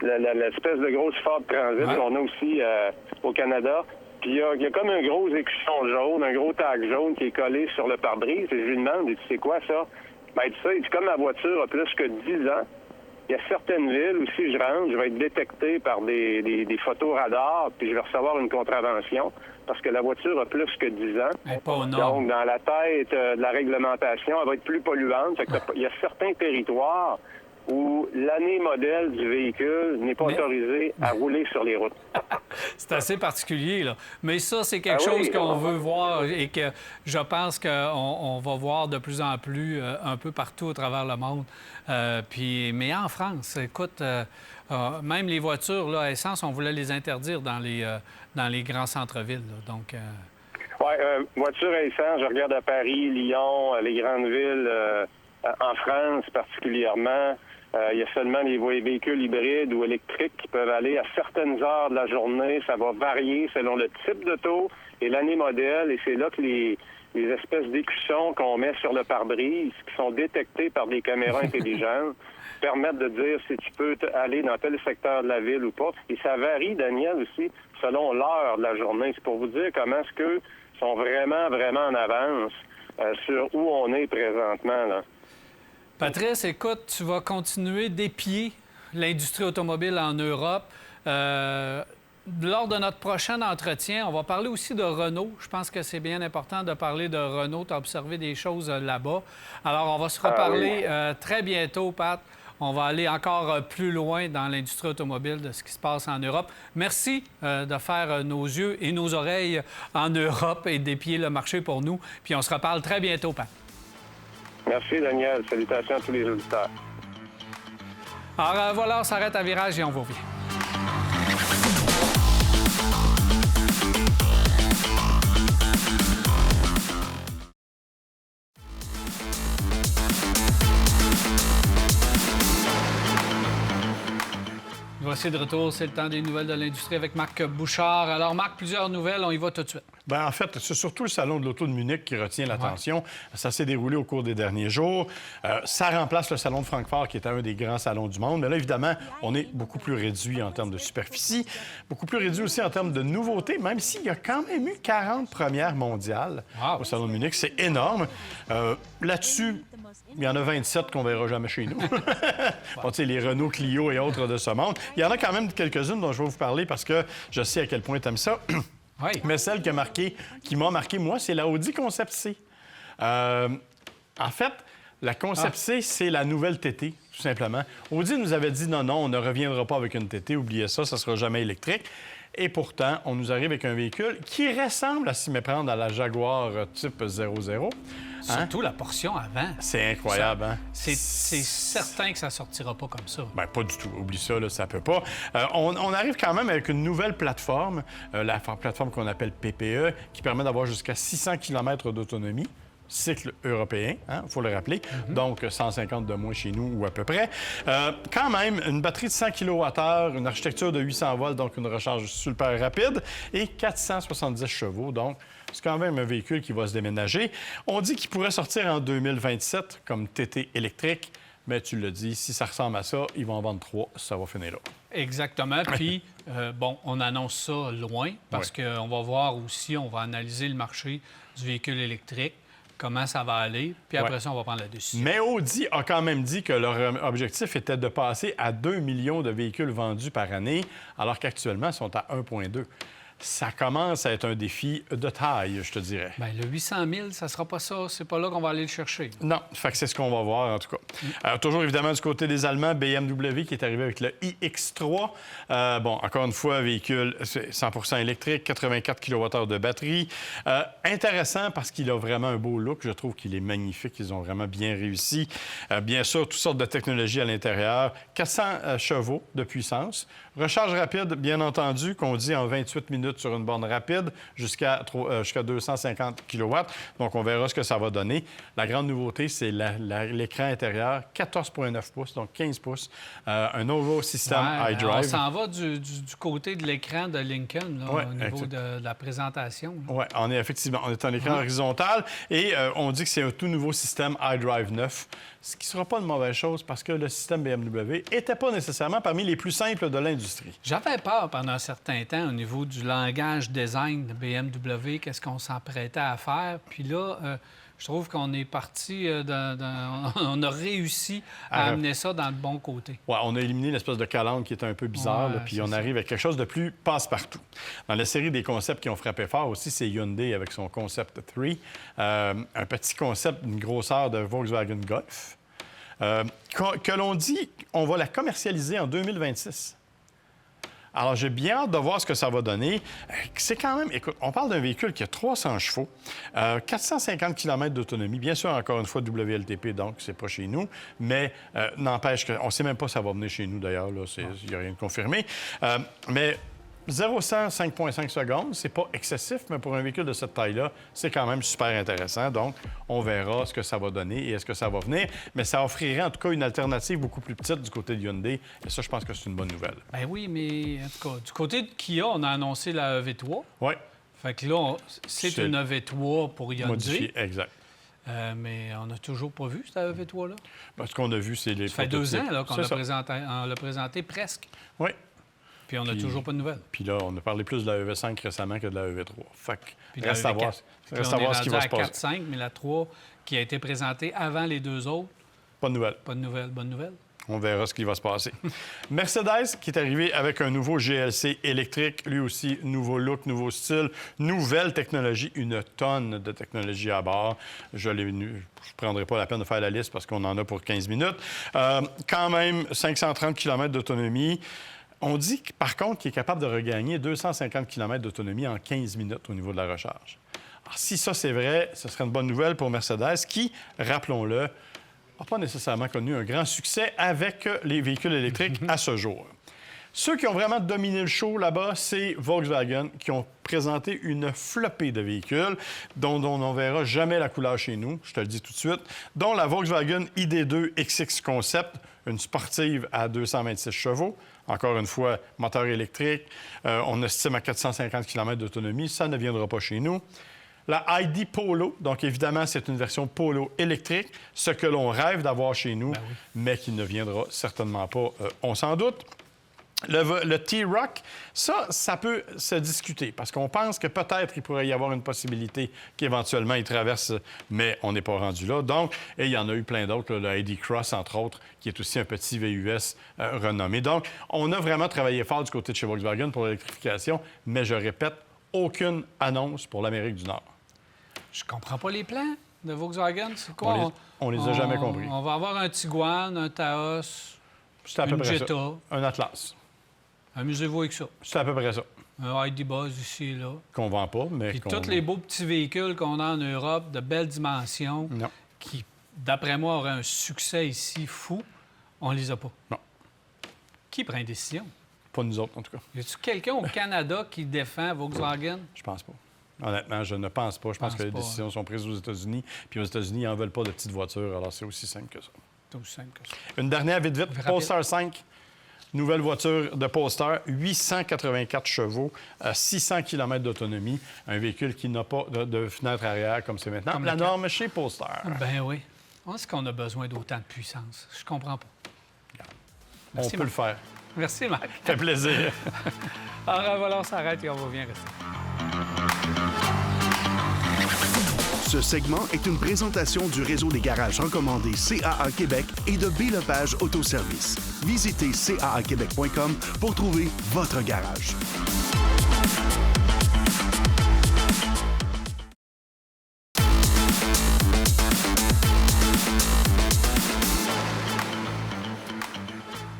L'espèce de grosse Ford Transit qu'on a aussi au Canada. Puis il y a comme un gros écusson jaune, un gros tag jaune qui est collé sur le pare-brise. Et je lui demande, tu sais quoi ça? Ben, tu sais, comme ma voiture a plus que 10 ans, il y a certaines villes où si je rentre, je vais être détecté par des photos radars, puis je vais recevoir une contravention parce que la voiture a plus que 10 ans. Donc, dans la tête de la réglementation, elle va être plus polluante. Fait que il y a certains territoires où l'année modèle du véhicule n'est pas autorisée à rouler sur les routes. C'est assez particulier, là. Mais ça, c'est quelque chose qu'on veut voir et que je pense qu'on va voir de plus en plus un peu partout à travers le monde. Mais en France, écoute, même les voitures là, à essence, on voulait les interdire dans les grands centres-villes. Donc, voitures à essence, je regarde à Paris, Lyon, les grandes villes, en France particulièrement. Il y a seulement les véhicules hybrides ou électriques qui peuvent aller à certaines heures de la journée. Ça va varier selon le type d'auto et l'année modèle. Et c'est là que les espèces d'écussons qu'on met sur le pare-brise, qui sont détectés par des caméras intelligentes, permettent de dire si tu peux aller dans tel secteur de la ville ou pas. Et ça varie, Daniel, aussi, selon l'heure de la journée. C'est pour vous dire comment est-ce qu'eux sont vraiment, vraiment en avance sur où on est présentement, là. Patrice, écoute, tu vas continuer d'épier l'industrie automobile en Europe. Lors de notre prochain entretien, on va parler aussi de Renault. Je pense que c'est bien important de parler de Renault. Tu as observé des choses là-bas. Alors, on va se reparler très bientôt, Pat. On va aller encore plus loin dans l'industrie automobile de ce qui se passe en Europe. Merci de faire nos yeux et nos oreilles en Europe et d'épier le marché pour nous. Puis on se reparle très bientôt, Pat. Merci, Daniel. Salutations à tous les auditeurs. Alors voilà, on s'arrête à Virage et on vous revient. Voici de retour, c'est le temps des nouvelles de l'industrie avec Marc Bouchard. Alors Marc, plusieurs nouvelles, on y va tout de suite. Bien, en fait, c'est surtout le Salon de l'Auto de Munich qui retient l'attention. Ça s'est déroulé au cours des derniers jours. Ça remplace le Salon de Francfort, qui était un des grands salons du monde. Mais là, évidemment, on est beaucoup plus réduit en termes de superficie, beaucoup plus réduit aussi en termes de nouveautés, même s'il y a quand même eu 40 premières mondiales au Salon de Munich. C'est énorme. Là-dessus, il y en a 27 qu'on ne verra jamais chez nous. Bon, tu sais, les Renault Clio et autres de ce monde. Il y en a quand même quelques-unes dont je vais vous parler parce que je sais à quel point tu aimes ça. Oui. Mais celle qui m'a marqué, moi, c'est la Audi Concept C. En fait, la Concept C, c'est la nouvelle TT, tout simplement. Audi nous avait dit non, on ne reviendra pas avec une TT, oubliez ça, ça ne sera jamais électrique. Et pourtant, on nous arrive avec un véhicule qui ressemble à s'y méprendre à la Jaguar type 00. Surtout la portion avant. C'est incroyable, hein? C'est certain que ça sortira pas comme ça. Bien, pas du tout. Oublie ça, là, ça peut pas. On arrive quand même avec une nouvelle plateforme, la plateforme qu'on appelle PPE, qui permet d'avoir jusqu'à 600 km d'autonomie. Cycle européen, il faut le rappeler. Donc, 150 de moins chez nous ou à peu près. Quand même, une batterie de 100 kWh, une architecture de 800 volts, donc une recharge super rapide, et 470 chevaux. Donc, c'est quand même un véhicule qui va se déménager. On dit qu'il pourrait sortir en 2027 comme TT électrique. Mais tu l'as dit, si ça ressemble à ça, ils vont en vendre 3, ça va finir là. Exactement. Puis, on annonce ça loin parce qu'on va voir aussi, on va analyser le marché du véhicule électrique. Comment ça va aller, puis après ça, on va prendre la décision. Mais Audi a quand même dit que leur objectif était de passer à 2 millions de véhicules vendus par année, alors qu'actuellement, ils sont à 1,2. ça commence à être un défi de taille, je te dirais. Bien, le 800 000, ça sera pas ça. C'est pas là qu'on va aller le chercher. Non, fait que c'est ce qu'on va voir, en tout cas. Toujours, évidemment, du côté des Allemands, BMW qui est arrivé avec le iX3. Encore une fois, véhicule 100 électrique, 84 kWh de batterie. Intéressant parce qu'il a vraiment un beau look. Je trouve qu'il est magnifique. Ils ont vraiment bien réussi. Bien sûr, toutes sortes de technologies à l'intérieur. 400 chevaux de puissance. Recharge rapide, bien entendu, qu'on dit en 28 minutes sur une borne rapide, jusqu'à 250 kW. Donc, on verra ce que ça va donner. La grande nouveauté, c'est l'écran intérieur, 14,9 pouces, donc 15 pouces. Un nouveau système iDrive. On s'en va du côté de l'écran de Lincoln, là, au niveau de la présentation. Oui, on est en écran horizontal et on dit que c'est un tout nouveau système iDrive 9, ce qui ne sera pas une mauvaise chose parce que le système BMW n'était pas nécessairement parmi les plus simples de l'industrie. J'avais peur pendant un certain temps au niveau du langage design de BMW, qu'est-ce qu'on s'apprêtait à faire. Puis là, je trouve qu'on est parti, on a réussi à amener ça dans le bon côté. Oui, on a éliminé l'espèce de calandre qui était un peu bizarre, là, puis on arrive avec quelque chose de plus passe-partout. Dans la série des concepts qui ont frappé fort aussi, c'est Hyundai avec son Concept 3, un petit concept d'une grosseur de Volkswagen Golf, que l'on dit on va la commercialiser en 2026. Alors, j'ai bien hâte de voir ce que ça va donner. C'est quand même... Écoute, on parle d'un véhicule qui a 300 chevaux, 450 km d'autonomie. Bien sûr, encore une fois, WLTP, donc c'est pas chez nous. Mais n'empêche qu'on ne sait même pas si ça va venir chez nous, d'ailleurs. Il n'y a rien de confirmé. Mais 0-100, 5,5 secondes, c'est pas excessif, mais pour un véhicule de cette taille-là, c'est quand même super intéressant. Donc, on verra ce que ça va donner et est-ce que ça va venir. Mais ça offrirait en tout cas une alternative beaucoup plus petite du côté de Hyundai. Et ça, je pense que c'est une bonne nouvelle. Bien oui, mais en tout cas, du côté de Kia, on a annoncé la EV3. Oui. Fait que là, c'est une EV3 pour Hyundai. Modifié, exact. Mais on n'a toujours pas vu cette EV3-là. Ce qu'on a vu, c'est les Ça fait 2 ans là, qu'on l'a présenté presque. Oui. Puis on n'a toujours pas de nouvelles. Puis là, on a parlé plus de la EV5 récemment que de la EV3. Fait que reste à voir ce qui va se passer. 4-5, mais la 3 qui a été présentée avant les 2 autres. Pas de nouvelles. Pas de nouvelles. Bonne nouvelle. On verra ce qui va se passer. Mercedes, qui est arrivé avec un nouveau GLC électrique, lui aussi, nouveau look, nouveau style, nouvelle technologie, une tonne de technologie à bord. Je ne prendrai pas la peine de faire la liste parce qu'on en a pour 15 minutes. Quand même, 530 km d'autonomie. On dit, par contre, qu'il est capable de regagner 250 km d'autonomie en 15 minutes au niveau de la recharge. Alors, si ça, c'est vrai, ce serait une bonne nouvelle pour Mercedes qui, rappelons-le, n'a pas nécessairement connu un grand succès avec les véhicules électriques à ce jour. Ceux qui ont vraiment dominé le show là-bas, c'est Volkswagen, qui ont présenté une flopée de véhicules dont on ne verra jamais la couleur chez nous, je te le dis tout de suite, dont la Volkswagen ID2 XX Concept, une sportive à 226 chevaux. Encore une fois, moteur électrique. On estime à 450 km d'autonomie. Ça ne viendra pas chez nous. La ID Polo, donc évidemment, c'est une version Polo électrique, ce que l'on rêve d'avoir chez nous, mais qui ne viendra certainement pas, on s'en doute. Le T-Roc, ça peut se discuter parce qu'on pense que peut-être il pourrait y avoir une possibilité qu'éventuellement il traverse, mais on n'est pas rendu là. Donc, et il y en a eu plein d'autres, le ID Cross, entre autres, qui est aussi un petit VUS renommé. Donc, on a vraiment travaillé fort du côté de chez Volkswagen pour l'électrification, mais je répète, aucune annonce pour l'Amérique du Nord. Je comprends pas les plans de Volkswagen. C'est quoi? On les a jamais compris. On va avoir un Tiguan, un Taos, une Jetta, un Atlas. Amusez-vous avec ça. C'est à peu près ça. Un ID Buzz ici et là. Qu'on vend pas, mais puis tous les beaux petits véhicules qu'on a en Europe, de belles dimensions, qui, d'après moi, auraient un succès ici fou, on les a pas. Non. Qui prend une décision? Pas nous autres, en tout cas. Y a-t-il quelqu'un au Canada qui défend Volkswagen? Je pense pas. Honnêtement, je ne pense pas. Je pense que les décisions sont prises aux États-Unis. Puis aux États-Unis, ils n'en veulent pas de petites voitures. Alors, c'est aussi simple que ça. C'est aussi simple que ça. Une dernière, vite. Polestar 5. Nouvelle voiture de Polestar, 884 chevaux, 600 km d'autonomie. Un véhicule qui n'a pas de fenêtre arrière comme c'est maintenant. Comme la norme chez Polestar. Ben oui. Est-ce qu'on a besoin d'autant de puissance? Je comprends pas. Merci, on peut le faire. Merci, Marc. Ça fait plaisir. Alors voilà, on s'arrête et on revient rester. Ce segment est une présentation du réseau des garages recommandés CAA Québec et de B-Lepage Autoservice. Visitez caaquebec.com pour trouver votre garage.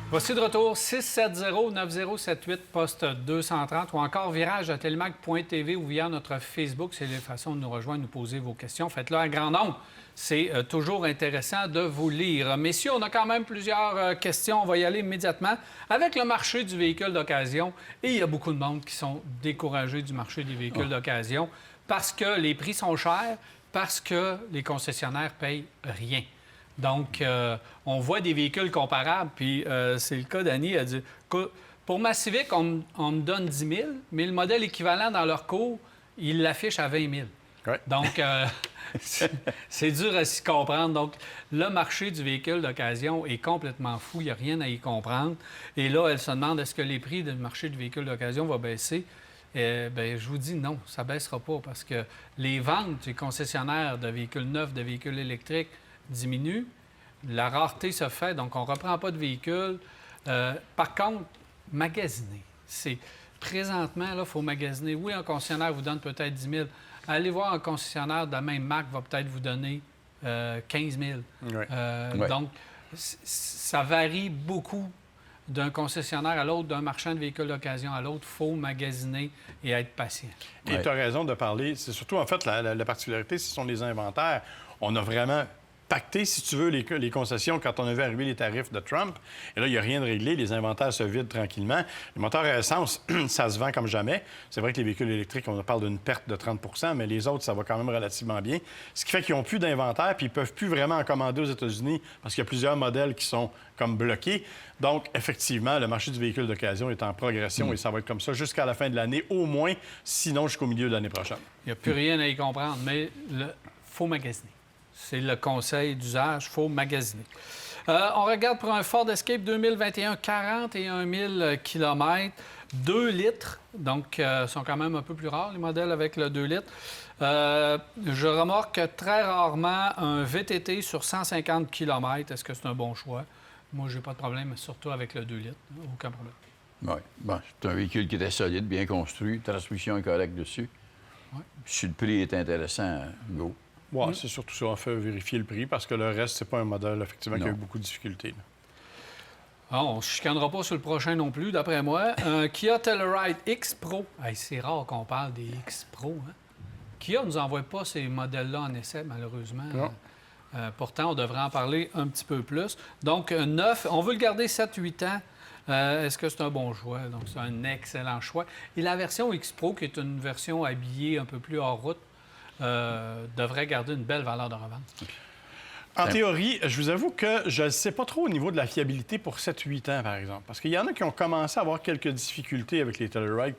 Voici de retour 670-9078, poste 230 ou encore virage à télémac.tv ou via notre Facebook. C'est les façons de nous rejoindre, nous poser vos questions. Faites-le à grand nombre. C'est toujours intéressant de vous lire. Messieurs, on a quand même plusieurs questions. On va y aller immédiatement avec le marché du véhicule d'occasion. Et il y a beaucoup de monde qui sont découragés du marché des véhicules d'occasion parce que les prix sont chers, parce que les concessionnaires payent rien. Donc, on voit des véhicules comparables, puis c'est le cas d'Annie, elle dit pour ma Civic, on me donne 10 000, mais le modèle équivalent dans leur cours, ils l'affichent à 20 000. Ouais. Donc, c'est dur à s'y comprendre. Donc, le marché du véhicule d'occasion est complètement fou. Il n'y a rien à y comprendre. Et là, elle se demande est-ce que les prix du marché du véhicule d'occasion vont baisser? Bien, je vous dis non, ça ne baissera pas parce que les ventes des concessionnaires de véhicules neufs, de véhicules électriques diminuent. La rareté se fait, donc on ne reprend pas de véhicules. Par contre, magasiner. Présentement, il faut magasiner. Oui, un concessionnaire vous donne peut-être 10 000. Allez voir un concessionnaire de la même marque va peut-être vous donner 15 000. Ouais. Donc, ça varie beaucoup d'un concessionnaire à l'autre, d'un marchand de véhicules d'occasion à l'autre. Il faut magasiner et être patient. Et tu as raison de parler. C'est surtout, en fait, la particularité, ce sont les inventaires. On a vraiment pacté, si tu veux, les concessions quand on a vu arriver les tarifs de Trump. Et là, il n'y a rien de réglé. Les inventaires se vident tranquillement. Les moteurs à essence, ça se vend comme jamais. C'est vrai que les véhicules électriques, on parle d'une perte de 30 mais les autres, ça va quand même relativement bien. Ce qui fait qu'ils n'ont plus d'inventaire puis ils ne peuvent plus vraiment en commander aux États-Unis parce qu'il y a plusieurs modèles qui sont comme bloqués. Donc, effectivement, le marché du véhicule d'occasion est en progression et ça va être comme ça jusqu'à la fin de l'année, au moins, sinon jusqu'au milieu de l'année prochaine. Il n'y a plus rien à y comprendre, mais il faut magasiner. C'est le conseil d'usage, il faut magasiner. On regarde pour un Ford Escape 2021, 41 000 km, 2 litres, donc sont quand même un peu plus rares, les modèles avec le 2 litres. Je remarque très rarement un VTT sur 150 km. Est-ce que c'est un bon choix? Moi, j'ai pas de problème, surtout avec le 2 litres. Aucun problème. Oui. Bon, c'est un véhicule qui était solide, bien construit, transmission est correcte dessus. Ouais. Si le prix est intéressant, go. Oui, c'est surtout ça. On fait vérifier le prix parce que le reste, c'est pas un modèle, effectivement, qui a eu beaucoup de difficultés. On ne chicanera pas sur le prochain non plus, d'après moi. Un Kia Telluride X Pro. Hey, c'est rare qu'on parle des X Pro. Hein? Kia ne nous envoie pas ces modèles-là en essai, malheureusement. Non. Pourtant, on devrait en parler un petit peu plus. Donc, neuf, on veut le garder 7-8 ans. Est-ce que c'est un bon choix? Donc, c'est un excellent choix. Et la version X Pro, qui est une version habillée un peu plus hors route, devrait garder une belle valeur de revente. En théorie, je vous avoue que je ne sais pas trop au niveau de la fiabilité pour 7-8 ans, par exemple. Parce qu'il y en a qui ont commencé à avoir quelques difficultés avec les Telluride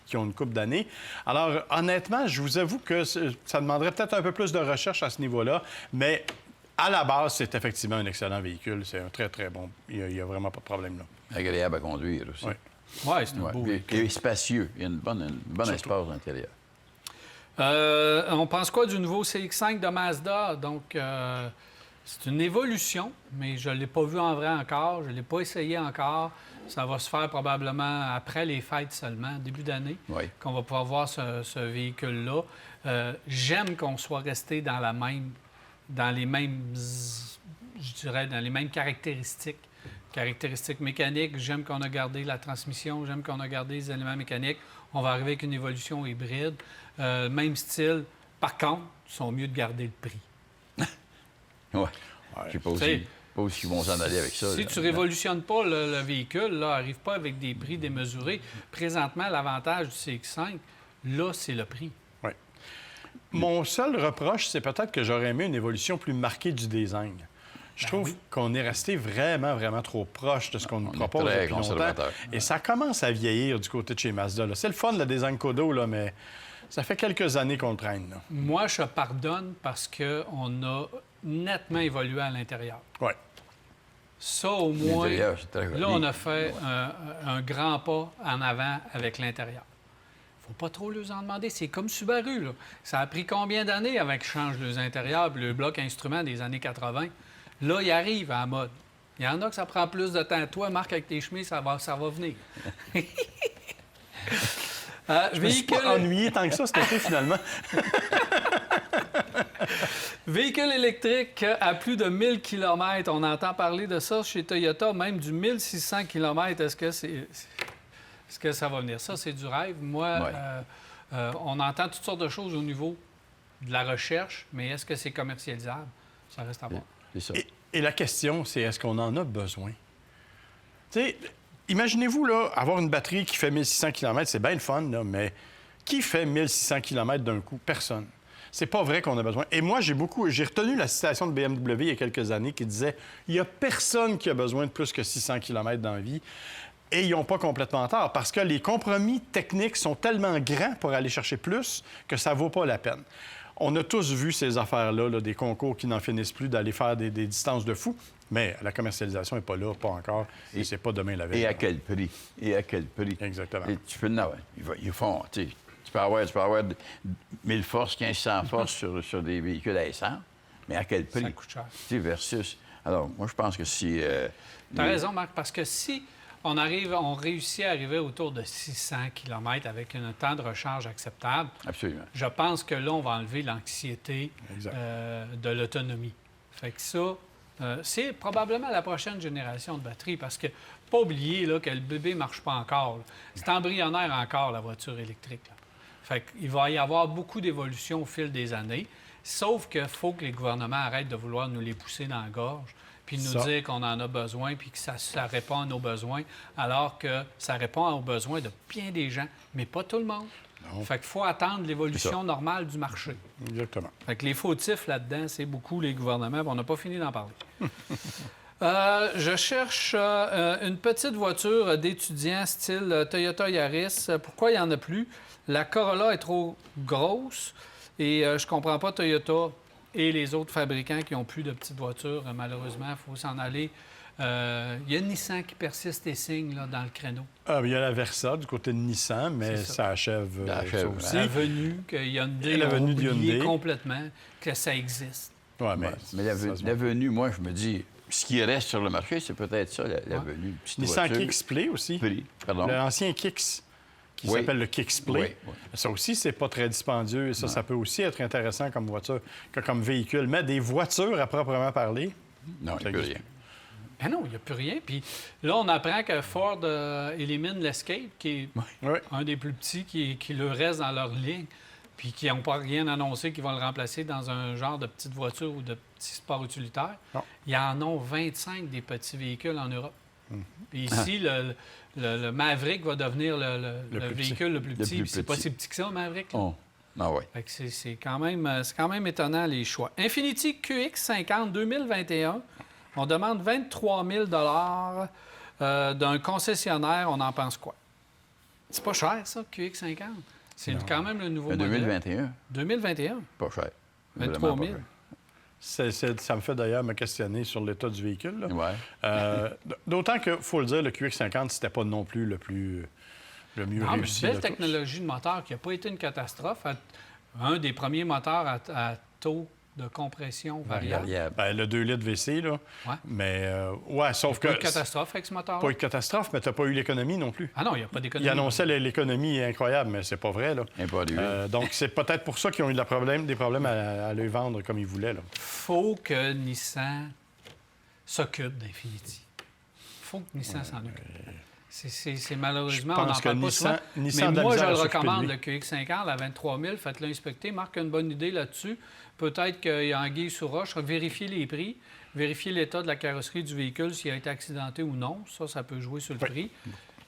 qui ont une couple d'années. Alors, honnêtement, je vous avoue que ça demanderait peut-être un peu plus de recherche à ce niveau-là, mais à la base, c'est effectivement un excellent véhicule. C'est un très, très bon. Il n'y a vraiment pas de problème là. Agréable à conduire aussi. Oui, c'est un beau véhicule. Et spacieux. Il y a une bonne espace à l'intérieur. On pense quoi du nouveau CX-5 de Mazda? Donc, c'est une évolution, mais je ne l'ai pas vu en vrai encore. Je ne l'ai pas essayé encore. Ça va se faire probablement après les fêtes seulement, début d'année, qu'on va pouvoir voir ce véhicule-là. J'aime qu'on soit resté dans les mêmes caractéristiques. Caractéristiques mécaniques, j'aime qu'on a gardé la transmission, j'aime qu'on a gardé les éléments mécaniques. On va arriver avec une évolution hybride. Même style. Par contre, ils sont mieux de garder le prix. Oui. Je ne sais pas aussi ils vont s'en aller avec ça. Si tu ne révolutionnes pas le véhicule, n'arrive pas avec des prix démesurés. Présentement, l'avantage du CX-5, là, c'est le prix. Oui. Mon seul reproche, c'est peut-être que j'aurais aimé une évolution plus marquée du design. Je trouve qu'on est resté vraiment, vraiment trop proche de ce qu'on nous propose depuis longtemps. Et ça commence à vieillir du côté de chez Mazda. C'est le fun, le design Kodo, là, mais ça fait quelques années qu'on le traîne. Là. Moi, je pardonne parce qu'on a nettement évolué à l'intérieur. Oui. Ça, au moins, l'intérieur, c'est très joli. Là, on a fait un grand pas en avant avec l'intérieur. Il ne faut pas trop leur en demander. C'est comme Subaru. Là. Ça a pris combien d'années avant qu'ils changent les intérieurs et le bloc instrument des années 80? Là, il arrive à la mode. Il y en a que ça prend plus de temps. Toi, Marc, avec tes chemises, ça va venir. Je me suis pas ennuyé tant que ça, cet été, finalement. Véhicule électrique à plus de 1000 km. On entend parler de ça chez Toyota, même du 1600 km. Est-ce que ça va venir? Ça, c'est du rêve. Moi, on entend toutes sortes de choses au niveau de la recherche, mais est-ce que c'est commercialisable? Ça reste à voir. C'est ça. Et la question, c'est est-ce qu'on en a besoin? Tu sais, imaginez-vous, là, avoir une batterie qui fait 1600 km, c'est bien le fun, là, mais qui fait 1600 km d'un coup? Personne. C'est pas vrai qu'on a besoin. Et moi, j'ai retenu la citation de BMW il y a quelques années qui disait « Il y a personne qui a besoin de plus que 600 km dans la vie. » Et ils n'ont pas complètement tort, parce que les compromis techniques sont tellement grands pour aller chercher plus que ça vaut pas la peine. On a tous vu ces affaires-là, là, des concours qui n'en finissent plus, d'aller faire des distances de fou, mais la commercialisation n'est pas là, pas encore, et c'est pas demain la veille. Et à quel prix? Et à quel prix? Exactement. Et tu peux en avoir. Ils font, tu sais, tu peux avoir 1000 forces, 1500 forces sur des véhicules à essence, mais à quel prix? Ça coûte cher. Tu sais, versus... Alors, moi, je pense que si... Tu as raison, Marc, parce que si on réussit à arriver autour de 600 km avec un temps de recharge acceptable, Absolument. je pense que là, on va enlever l'anxiété de l'autonomie. Fait que ça, c'est probablement la prochaine génération de batterie, parce que, pas oublier là, que le bébé ne marche pas encore. Là. C'est embryonnaire encore, la voiture électrique. Là. Fait qu'il va y avoir beaucoup d'évolutions au fil des années, sauf qu'il faut que les gouvernements arrêtent de vouloir nous les pousser dans la gorge, puis nous dire qu'on en a besoin, puis que ça répond à nos besoins, alors que ça répond aux besoins de bien des gens, mais pas tout le monde. Non. Fait qu'il faut attendre l'évolution normale du marché. Exactement. Fait que les fautifs là-dedans, c'est beaucoup les gouvernements, puis on n'a pas fini d'en parler. Je cherche une petite voiture d'étudiant style Toyota Yaris. Pourquoi il n'y en a plus? La Corolla est trop grosse et je comprends pas Toyota et les autres fabricants qui n'ont plus de petites voitures. Malheureusement, il faut s'en aller. Il y a Nissan qui persiste et signe là, dans le créneau. Il y a la Versa du côté de Nissan, mais ça achève ça aussi. L'avenue que Hyundai a oublié complètement que ça existe. Ouais, mais l'avenue, moi, je me dis, ce qui reste sur le marché, c'est peut-être ça, l'avenue. Nissan Kicks Play aussi. Pardon? L'ancien Kicks. Qui s'appelle le Kicks Play. Oui. Ça aussi, c'est pas très dispendieux. Ça peut aussi être intéressant comme voiture, comme véhicule. Mais des voitures à proprement parler, non, il n'y a plus rien. Ben non, il n'y a plus rien. Puis là, on apprend que Ford élimine l'Escape, qui est un des plus petits qui le reste dans leur ligne, puis qui n'ont pas rien annoncé qu'ils vont le remplacer dans un genre de petite voiture ou de petit sport utilitaire. Non. Ils en ont 25 des petits véhicules en Europe. Puis ici, le Maverick va devenir le véhicule le plus petit. C'est pas si petit que ça, Maverick. Là. Oh. Ah ouais. C'est quand même étonnant, les choix. Infiniti QX50 2021, on demande 23 000 d'un concessionnaire. On en pense quoi? C'est pas cher, ça, QX50? C'est quand même le nouveau modèle. 2021. 2021? Pas cher. 23 000. Ça me fait d'ailleurs me questionner sur l'état du véhicule. Là. Ouais. D'autant que, faut le dire, le QX50, c'était pas non plus le mieux réussi. Une belle technologie de moteur qui n'a pas été une catastrophe. Un des premiers moteurs à taux de compression variable. Ben, le 2 litres VC, là. Ouais. Mais, sauf que... Pas eu de catastrophe avec ce moteur-là. Pas eu de catastrophe, mais tu n'as pas eu l'économie non plus. Ah non, il n'y a pas d'économie. Il annonçait l'économie incroyable, mais c'est pas vrai, là. Donc, c'est peut-être pour ça qu'ils ont eu des problèmes à le vendre comme ils voulaient, là. Faut que Nissan s'occupe d'Infiniti. Faut que Nissan s'en occupe. C'est malheureusement, on n'en parle pas souvent. Mais moi, je le recommande, le QX50 à 23 000. Faites-le inspecter. Marc a une bonne idée là-dessus. Peut-être qu'il y a anguille sous roche. Vérifiez les prix. Vérifiez l'état de la carrosserie du véhicule, s'il a été accidenté ou non. Ça peut jouer sur le prix.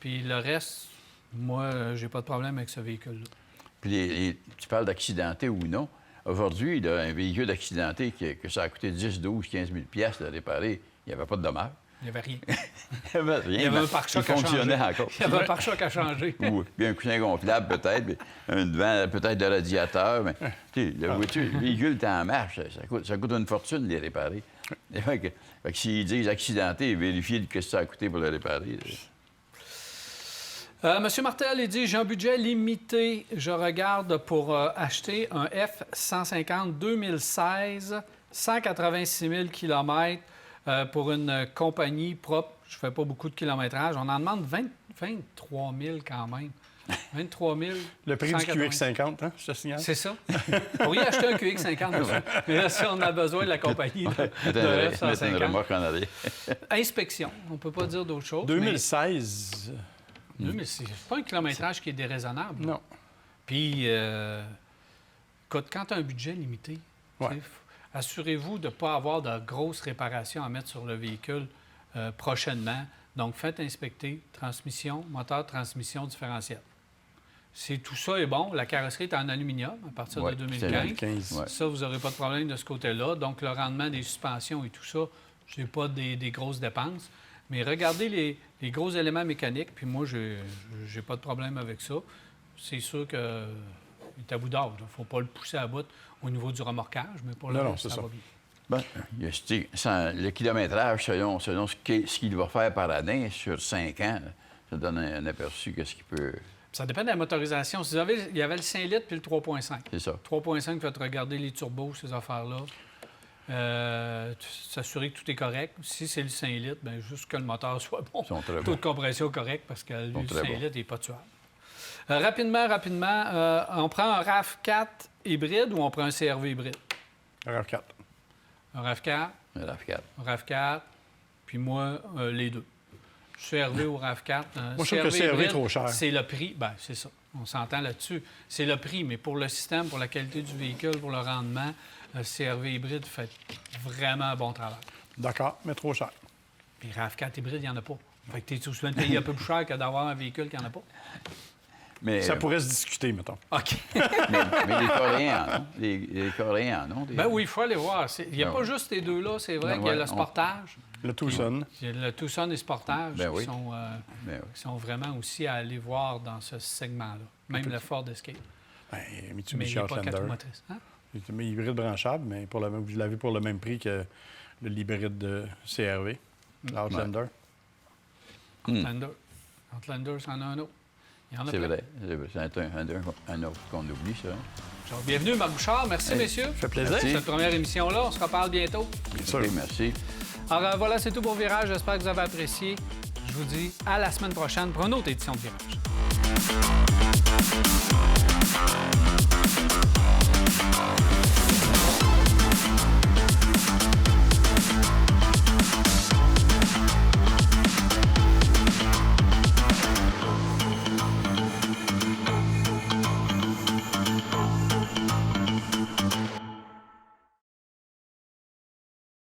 Puis le reste, moi, j'ai pas de problème avec ce véhicule-là. Puis tu parles d'accidenté ou non. Aujourd'hui, un véhicule accidenté que ça a coûté 10, 12, 15 000 piastres de réparer, il n'y avait pas de dommages. Il n'y avait rien. Il n'y avait rien. Il y avait un pare-choc à changer. Encore. Il y avait un pare-choc à changer. Oui, puis un coussin gonflable peut-être, un devant peut-être de radiateur. Mais le véhicule est en marche. Ça coûte une fortune de les réparer. Fait que s'ils disent accidenté, vérifiez ce que ça a coûté pour le réparer. Monsieur Martel, il dit « J'ai un budget limité. Je regarde pour acheter un F-150 2016, 186 000 km pour une compagnie propre. Je fais pas beaucoup de kilométrage. On en demande 23 000 quand même. 23 000. Le prix du QX50, hein, je te signale. C'est ça. Vous pourriez acheter un QX50, monsieur. Mais là, si on a besoin de la compagnie de Mettre une remorque en arrière. Inspection. On ne peut pas dire d'autre chose. 2016. Mais c'est pas un kilométrage qui est déraisonnable. Non. Puis, quand tu as un budget limité, Ouais. assurez-vous de ne pas avoir de grosses réparations à mettre sur le véhicule prochainement. Donc, faites inspecter transmission, moteur, transmission, différentiel. Si tout ça est bon, la carrosserie est en aluminium à partir de 2015. Ouais. Ça, vous n'aurez pas de problème de ce côté-là. Donc, le rendement des suspensions et tout ça, je n'ai pas des grosses dépenses. Mais regardez les gros éléments mécaniques, puis moi, j'ai pas de problème avec ça. C'est sûr qu'il est à bout d'ordre. Il ne faut pas le pousser à bout au niveau du remorquage, mais pour le reste, ça va bien. Ben, le kilométrage, selon ce qu'il va faire par année, sur 5 ans, ça donne un aperçu de ce qu'il peut... Ça dépend de la motorisation. Si vous avez, il y avait le 5 litres puis le 3,5. C'est ça. 3,5, faites regarder les turbos, ces affaires-là. S'assurer que tout est correct. Si c'est le 5 litres, bien, juste que le moteur soit bon. Taux de compression correct, parce que le 5 litres n'est pas tuable. Rapidement, on prend un RAV4 hybride ou on prend un CR-V hybride? RAV4. Un RAV4. Un RAV4. Un RAV4, puis moi, les deux. CR-V ou RAV4. Moi, je trouve que le CR-V est trop cher. C'est le prix. Bien, c'est ça. On s'entend là-dessus. C'est le prix, mais pour le système, pour la qualité du véhicule, pour le rendement, le CR-V hybride fait vraiment un bon travail. D'accord, mais trop cher. Puis RAV4 hybride, il n'y en a pas. Fait que tu es souvent payé un peu plus cher que d'avoir un véhicule qui n'en a pas. Mais, ça pourrait se discuter, mettons. OK. mais les Coréens, non? Les Coréens, non? Ben oui, il faut aller voir. Il n'y a pas juste ces deux-là, c'est vrai qu'il y a le Sportage. Le Tucson. Il y a le Tucson et Sportage qui sont vraiment aussi à aller voir dans ce segment-là. Même le Ford Escape. Ben, Mitsubishi mais il n'y a pas Outlander. 4 motrices. Hein? C'est un hybride branchable, mais vous l'avez pour le même prix que l'hybride de CR-V, l'Outlander. Outlander, c'en a un autre. C'est vrai. C'est un autre qu'on oublie, ça. Bienvenue, Marc Bouchard. Merci, messieurs. Ça fait plaisir. Cette première émission-là. On se reparle bientôt. Bien sûr. Okay, merci. Alors, voilà, c'est tout pour Virage. J'espère que vous avez apprécié. Je vous dis à la semaine prochaine pour une autre édition de Virage.